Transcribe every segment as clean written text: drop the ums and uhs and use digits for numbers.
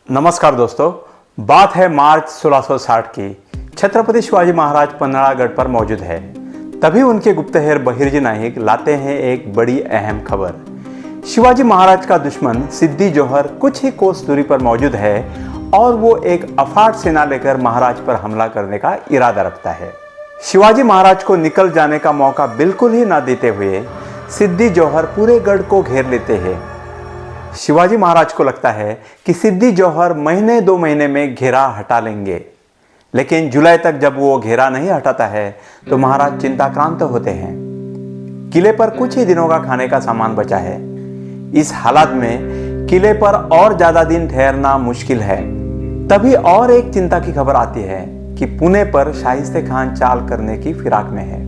नमस्कार दोस्तों, बात है मार्च 1660 की। छत्रपति शिवाजी महाराज पन्हाड़ागढ़ पर मौजूद है। तभी उनके गुप्तहेर बहिर्जी नायक लाते हैं एक बड़ी अहम खबर। शिवाजी महाराज का दुश्मन सिद्दी जोहर कुछ ही कोस दूरी पर मौजूद है और वो एक अफाट सेना लेकर महाराज पर हमला करने का इरादा रखता है। शिवाजी महाराज को निकल जाने का मौका बिल्कुल ही न देते हुए सिद्दी जोहर पूरे गढ़ को घेर लेते हैं। शिवाजी महाराज को लगता है कि सिद्दी जोहर महीने 2 महीने में घेरा हटा लेंगे, लेकिन जुलाई तक जब वो घेरा नहीं हटाता है तो महाराज चिंताक्रांत होते हैं। किले पर कुछ ही दिनों का खाने का सामान बचा है। इस हालात में किले पर और ज्यादा दिन ठहरना मुश्किल है। तभी और एक चिंता की खबर आती है कि पुणे पर शाहिस्ते खान चाल करने की फिराक में है।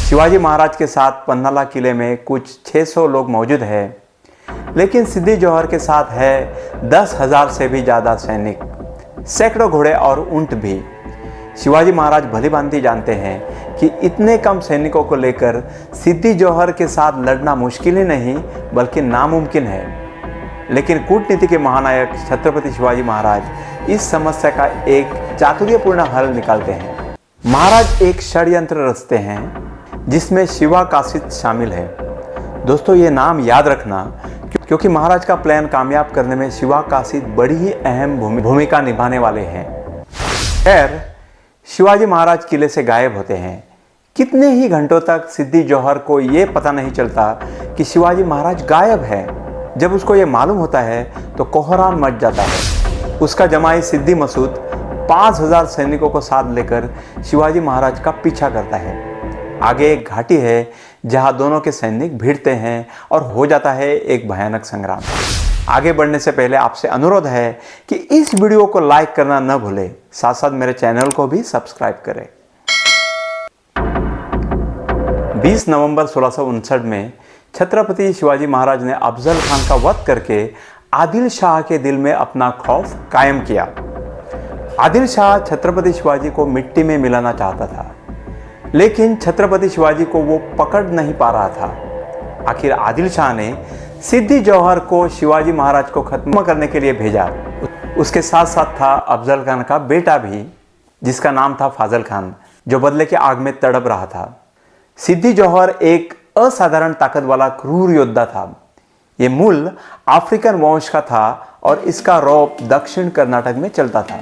शिवाजी महाराज के साथ पन्हाला किले में कुछ 600 लोग मौजूद है, लेकिन सिद्दी जोहर के साथ है 10,000 से भी ज्यादा सैनिक, सैकड़ों घोड़े और ऊंट भी। शिवाजी महाराज भलीभांति जानते हैं कि इतने कम सैनिकों को लेकर सिद्दी जोहर के साथ लड़ना मुश्किल ही नहीं बल्कि नामुमकिन है। लेकिन कूटनीति के महानायक छत्रपति शिवाजी महाराज इस समस्या का एक चातुर्यपूर्ण हल निकालते हैं। महाराज एक षड्यंत्र रचते हैं जिसमें शिवा कासिद शामिल है। दोस्तों, ये नाम याद रखना क्योंकि महाराज का प्लान कामयाब करने में शिवा कासिद बड़ी ही अहम भूमिका निभाने वाले हैं। खैर, शिवाजी महाराज किले से गायब होते हैं। कितने ही घंटों तक सिद्दी जोहर को यह पता नहीं चलता कि शिवाजी महाराज गायब है। जब उसको ये मालूम होता है तो कोहराम मच जाता है। उसका जमाई सिद्दी मसूद 5,000 सैनिकों को साथ लेकर शिवाजी महाराज का पीछा करता है। आगे एक घाटी है जहां दोनों के सैनिक भिड़ते हैं और हो जाता है एक भयानक संग्राम। आगे बढ़ने से पहले आपसे अनुरोध है कि इस वीडियो को लाइक करना न भूलें, साथ साथ मेरे चैनल को भी सब्सक्राइब करें। 20 नवंबर 1659 में छत्रपति शिवाजी महाराज ने अफजल खान का वध करके आदिल शाह के दिल में अपना खौफ कायम किया। आदिल शाह छत्रपति शिवाजी को मिट्टी में मिलाना चाहता था, लेकिन छत्रपति शिवाजी को वो पकड़ नहीं पा रहा था। आखिर आदिल शाह ने सिद्दी जोहर को शिवाजी महाराज को खत्म करने के लिए भेजा। उसके साथ साथ था अफजल खान का बेटा भी, जिसका नाम था फाजल खान, जो बदले के आग में तड़प रहा था। सिद्दी जोहर एक असाधारण ताकत वाला क्रूर योद्धा था। ये मूल अफ्रीकन वंश का था और इसका रौब दक्षिण कर्नाटक में चलता था।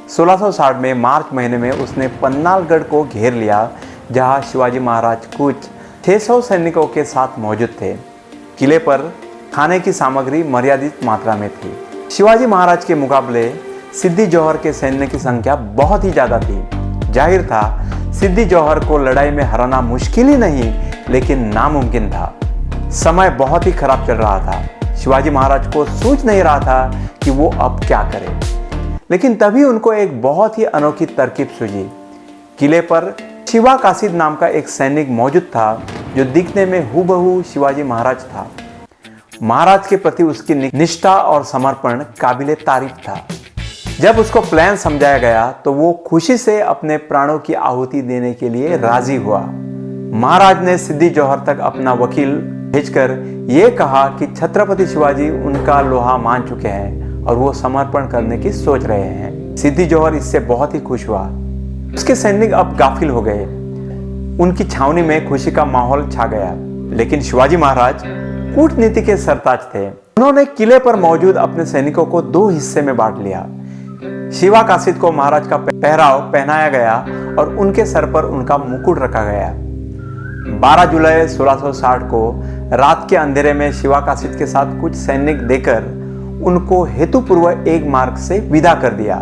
1660 में मार्च महीने में उसने पन्हालगढ़ को घेर लिया, जहां शिवाजी महाराज कुछ 600 सैनिकों के साथ मौजूद थे। किले पर खाने की सामग्री मर्यादित मात्रा में थी। शिवाजी महाराज के मुकाबले सिद्दी जोहर के सैन्य की संख्या बहुत ही ज़्यादा थी। जाहिर था सिद्दी जोहर को लड़ाई में हराना मुश्किल ही नहीं लेकिन नामुमकिन था। समय बहुत ही खराब चल रहा था। शिवाजी महाराज को सूझ नहीं रहा था कि वो अब क्या करे। लेकिन तभी उनको एक बहुत ही अनोखी तरकीब सूझी। किले पर शिवा कासिद नाम का एक सैनिक मौजूद था जो दिखने में हूबहू शिवाजी महाराज था। महाराज के प्रति उसकी निष्ठा और समर्पण काबिले तारीफ था। जब उसको प्लान समझाया गया तो वो खुशी से अपने प्राणों की आहुति देने के लिए राजी हुआ। महाराज ने सिद्दी जोहर तक अपना वकील भेजकर यह कहा कि छत्रपति शिवाजी उनका लोहा मान चुके हैं और वो समर्पण करने की सोच रहे हैं। सिद्दी जोहर इससे बहुत ही खुश हुआ। उसके सैनिक अब गाफिल हो गए। उनकी छावनी में खुशी का माहौल छा गया। लेकिन शिवाजी महाराज कूटनीति के सरताज थे। उन्होंने किले पर मौजूद अपने सैनिकों को 2 हिस्से में बांट लिया। शिवा कासिद को महाराज का पहराव पहनाया गया और उनके सर पर उनका मुकुट रखा गया। 12 जुलाई 1660 को रात के अंधेरे में शिवा कासिद के साथ कुछ सैनिक देकर उनको हेतुपूर्वक एक मार्ग से विदा कर दिया,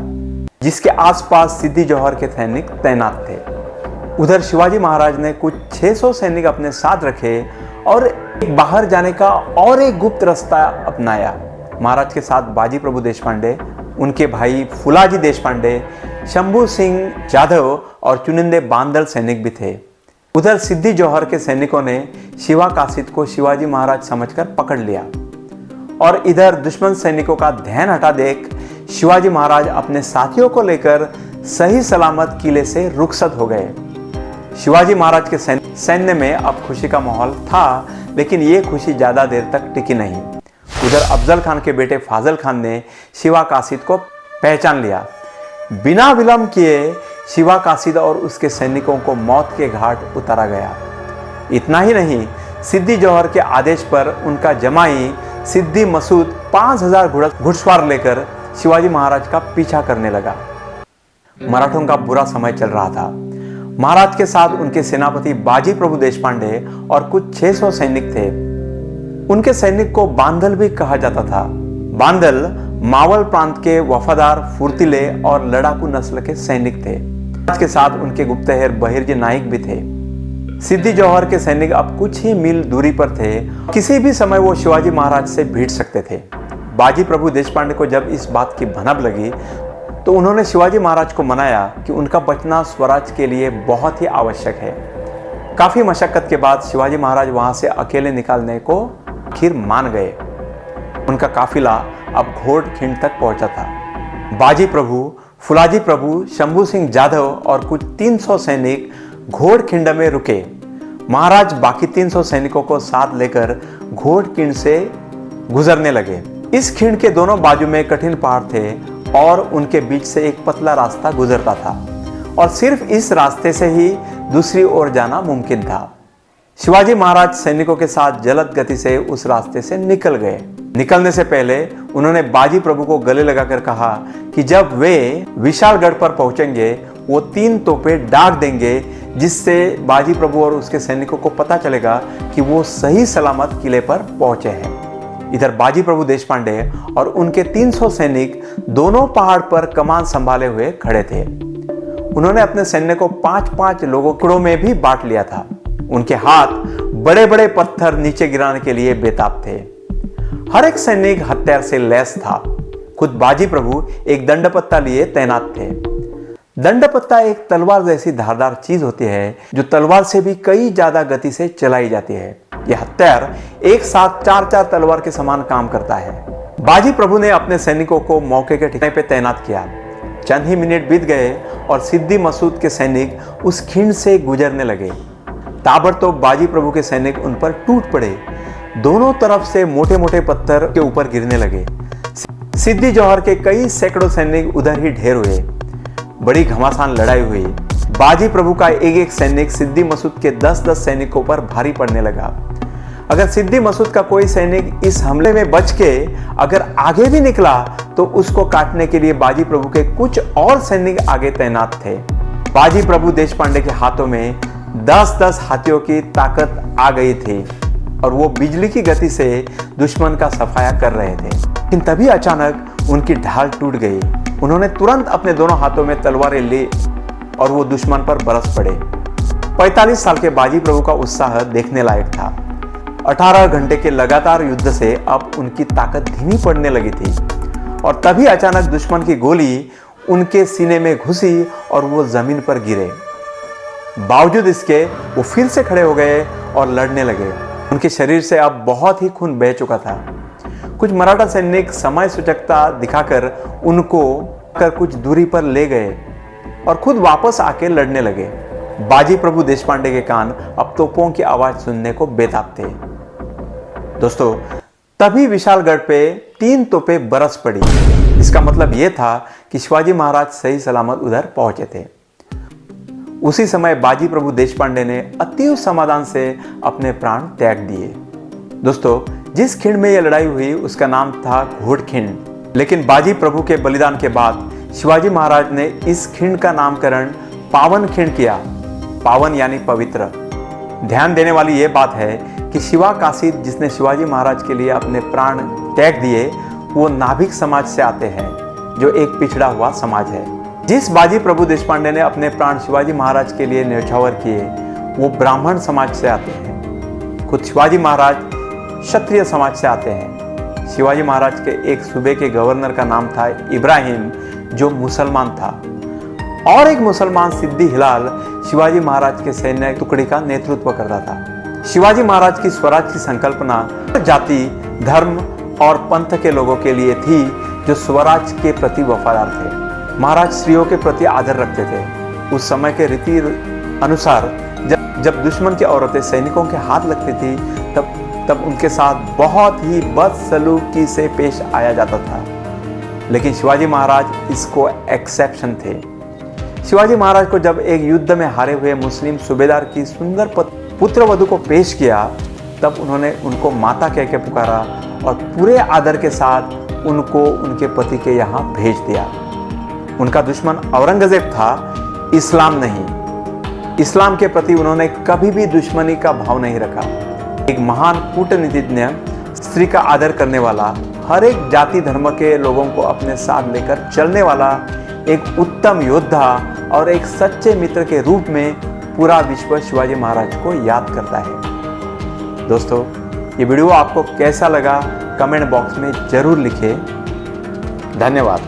जिसके आसपास सिद्दी जोहर के सैनिक तैनात थे। उधर शिवाजी महाराज ने कुछ 600 सैनिक अपने साथ रखे और बाहर जाने का और एक गुप्त रास्ता अपनाया। महाराज के साथ बाजी प्रभु देशपांडे, उनके भाई फुलाजी देशपांडे, शंभू सिंह जाधव और चुनिंदे बांदल सैनिक भी थे। उधर सिद्दी जोहर के सैनिकों ने शिवा कासिद को शिवाजी महाराज समझकर पकड़ लिया और इधर दुश्मन सैनिकों का ध्यान हटा देख शिवाजी महाराज अपने साथियों को लेकर सही सलामत किले से रुखसत हो गए। शिवाजी महाराज के सैन्य में अब खुशी का माहौल था, लेकिन ये खुशी ज्यादा देर तक टिकी नहीं। उधर अफजल खान के बेटे फाजल खान ने शिवा कासिद को पहचान लिया। बिना विलंब किए शिवा कासिद और उसके सैनिकों को मौत के घाट उतारा गया। इतना ही नहीं, सिद्दी जौहर के आदेश पर उनका जमाई सिद्दी मसूद 5000 घुड़सवार लेकर शिवाजी महाराज का पीछा करने लगा। मराठों का बुरा समय चल रहा था। महाराज के साथ उनके सेनापति बाजी प्रभु देशपांडे और कुछ 600 सैनिक थे। उनके सैनिक को बांदल भी कहा जाता था। बांदल मावल प्रांत के वफादार, फुर्तीले और लड़ाकू नस्ल के सैनिक थे। महाराज के साथ उनके गुप्तहेर बहिर्जी नाइक भी थे। सिद्दी जौहर के सैनिक अब कुछ ही मील दूरी पर थे। किसी भी समय वो शिवाजी महाराज से भिड़ सकते थे। बाजी प्रभु देशपांडे को जब इस बात की भनक लगी तो उन्होंने शिवाजी महाराज को मनाया कि उनका बचना स्वराज के लिए बहुत ही आवश्यक है। काफी मशक्कत के बाद शिवाजी महाराज वहां से अकेले निकालने को आखिर मान गए। उनका काफिला अब घोड़खिंड तक पहुंचा था। बाजी प्रभु, फुलाजी प्रभु, शंभू सिंह जाधव और कुछ 300 सैनिक घोड़खिंड में रुके। महाराज बाकी 300 सैनिकों को साथ लेकर घोड़खिंड से गुजरने लगे। इस खिंड के दोनों बाजू में कठिन पहाड़ थे और उनके बीच से एक पतला रास्ता गुजरता था और सिर्फ इस रास्ते से ही दूसरी ओर जाना मुमकिन था। शिवाजी महाराज सैनिकों के साथ जलद गति से उस रास्ते से निकल गए। निकलने से पहले उन्होंने बाजी प्रभु को गले लगाकर कहा कि जब वे विशालगढ़ पर पहुंचेंगे वो 3 तोपें दाग देंगे, जिससे बाजी प्रभु और उसके सैनिकों को पता चलेगा कि वो सही सलामत किले पर पहुंचे हैं। इधर बाजी प्रभु देशपांडे और उनके 300 सैनिक दोनों पहाड़ पर कमान संभाले हुए खड़े थे। उन्होंने अपने सैन्य को 5-5 टुकड़ों में भी बांट लिया था। उनके हाथ बड़े बड़े पत्थर नीचे गिराने के लिए बेताब थे। हर एक सैनिक हथियार से लैस था। खुद बाजी प्रभु एक दंडपत्ता लिए तैनात थे। दंडपत्ता एक तलवार जैसी धारदार चीज होती है जो तलवार से भी कई ज्यादा गति से चलाई जाती है। यह हथियार एक साथ 4-4 तलवार के समान काम करता है। बाजी प्रभु ने अपने सैनिकों को मौके के ठिकाने पर तैनात किया। चंद ही मिनट बीत गए और सिद्दी मसूद के सैनिक उस खिंड से गुजरने लगे। ताबड़तोड़ बाजी प्रभु के सैनिक उन पर टूट पड़े। दोनों तरफ से मोटे मोटे पत्थर के ऊपर गिरने लगे। सिद्दी जौहर के कई सैकड़ों सैनिक उधर ही ढेर हुए। बड़ी घमासान लड़ाई हुई। बाजी प्रभु का एक एक सैनिक सिद्दी मसूद के 10-10 सैनिकों पर भारी पड़ने लगा। अगर सिद्दी मसूद का कोई सैनिक इस हमले में बच के अगर आगे भी निकला तो उसको काटने के लिए बाजी प्रभु के कुछ और सैनिक आगे तैनात थे। बाजी प्रभु देशपांडे के हाथों में 10-10 हाथियों की ताकत आ गई थी और वो बिजली की गति से दुश्मन का सफाया कर रहे थे। लेकिन तभी अचानक उनकी ढाल टूट गई। उन्होंने तुरंत अपने दोनों हाथों में तलवारें ली और वो दुश्मन पर बरस पड़े। 45 साल के बाजी प्रभु का उत्साह देखने लायक था। 18 घंटे के लगातार युद्ध से अब उनकी ताकत धीमी पड़ने लगी थी और तभी अचानक दुश्मन की गोली उनके सीने में घुसी और वो जमीन पर गिरे। बावजूद इसके वो फिर से खड़े हो गए और लड़ने लगे। उनके शरीर से अब बहुत ही खून बह चुका था। कुछ मराठा सैनिक समय सूचकता दिखाकर उनको कुछ दूरी पर ले गए और खुद वापस आके लड़ने लगे। बाजी प्रभु देशपांडे के कान अब तोपों की आवाज सुनने को बेताब थे। दोस्तों, तभी विशालगढ़ पे 3 तोपें बरस पड़ी। इसका मतलब यह था कि शिवाजी महाराज सही सलामत उधर पहुंचे थे। उसी समय बाजी प्रभु देशपांडे ने अतीव समाधान से अपने प्राण त्याग दिए। दोस्तों, जिस खिंड में यह लड़ाई हुई उसका नाम था घोड़खिंड। लेकिन बाजी प्रभु के बलिदान के बाद शिवाजी महाराज ने इस खिंड का नामकरण पावन खिंड किया। पावन यानी पवित्र। ध्यान देने वाली यह बात है कि शिवा कासिद, जिसने शिवाजी महाराज के लिए अपने प्राण त्याग दिए, वो नाभिक समाज से आते हैं, जो एक पिछड़ा हुआ समाज है। जिस बाजी प्रभु देशपांडे ने अपने प्राण शिवाजी महाराज के लिए न्यौछावर किए, वो ब्राह्मण समाज से आते हैं। खुद शिवाजी महाराज क्षत्रिय समाज से आते हैं। शिवाजी महाराज के एक सूबे के गवर्नर का नाम था इब्राहिम, जो मुसलमान था, और एक मुसलमान सिद्दी हिलाल शिवाजी महाराज के सैन्य टुकड़ी का नेतृत्व करता था। शिवाजी महाराज की स्वराज की संकल्पना जाति, धर्म और पंथ के लोगों के लिए थी जो स्वराज के प्रति वफादार थे। महाराज स्त्रियों के प्रति आदर रखते थे। उस समय के रीति अनुसार जब दुश्मन की औरतें सैनिकों के हाथ लगती थी तब उनके साथ बहुत ही बदसलूकी से पेश आया जाता था, लेकिन शिवाजी महाराज इसको एक्सेप्शन थे। शिवाजी महाराज को जब एक युद्ध में हारे हुए मुस्लिम सूबेदार की सुंदर पुत्रवधू को पेश किया, तब उन्होंने उनको माता कह के पुकारा और पूरे आदर के साथ उनको उनके पति के यहाँ भेज दिया। उनका दुश्मन औरंगजेब था, इस्लाम नहीं। इस्लाम के प्रति उन्होंने कभी भी दुश्मनी का भाव नहीं रखा। एक महान कूटनीतिज्ञ, स्त्री का आदर करने वाला, हर एक जाति धर्म के लोगों को अपने साथ लेकर चलने वाला एक उत्तम योद्धा और एक सच्चे मित्र के रूप में पूरा विश्व शिवाजी महाराज को याद करता है। दोस्तों, ये वीडियो आपको कैसा लगा कमेंट बॉक्स में जरूर लिखें। धन्यवाद।